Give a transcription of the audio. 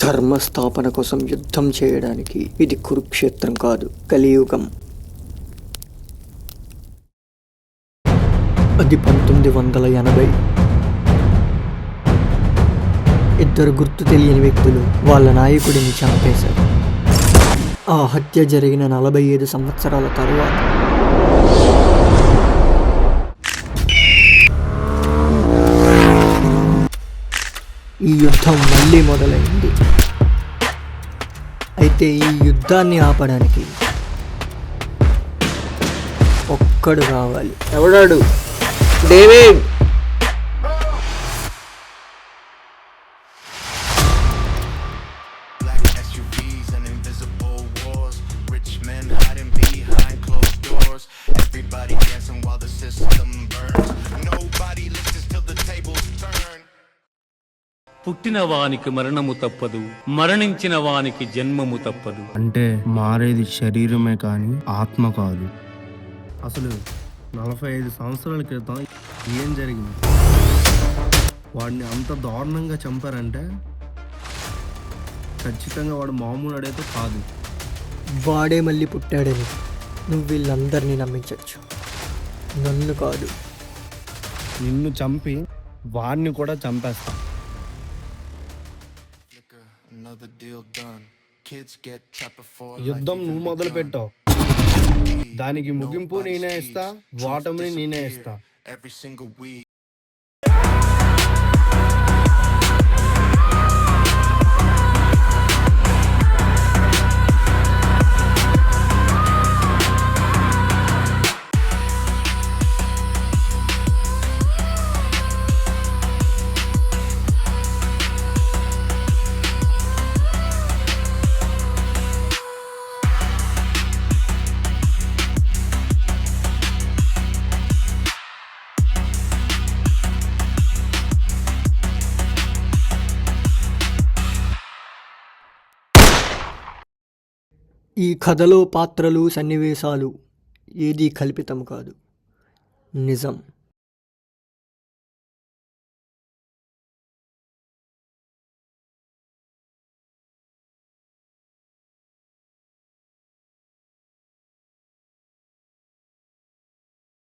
ధర్మస్థాపన కోసం యుద్ధం చేయడానికి ఇది కురుక్షేత్రం కాదు, కలియుగం. అది 1980. ఇద్దరు గుర్తు తెలియని వ్యక్తులు వాళ్ళ నాయకుడిని చంపేశారు. ఆ హత్య జరిగిన 45 సంవత్సరాల తరువాత ఈ యుద్ధం మళ్ళీ మొదలైంది. అయితే ఈ యుద్ధాన్ని ఆపడానికి ఒక్కడు కావాలి. ఎవడాడు? డేవిడ్. పుట్టిన వానికి మరణము తప్పదు, మరణించిన వానికి జన్మము తప్పదు. అంటే మారేది శరీరమే కానీ ఆత్మ కాదు. అసలు 45 సంవత్సరాల క్రితం ఏం జరిగింది? వాడిని అంత దారుణంగా చంపారంటే ఖచ్చితంగా వాడు మామూలు అడైతే కాదు. వాడే మళ్ళీ పుట్టాడని నువ్వు వీళ్ళందరినీ నమ్మించవచ్చు, నన్ను కాదు. నిన్ను చంపి వాడిని కూడా చంపేస్తా. యుద్ధం నువ్వు మొదలు పెట్టావు, దానికి ముగింపు నేనే ఇస్తా, వాటమిని నేనే ఇస్తా. ఈ కథలో పాత్రలు, సన్నివేశాలు ఏదీ కల్పితం కాదు, నిజం.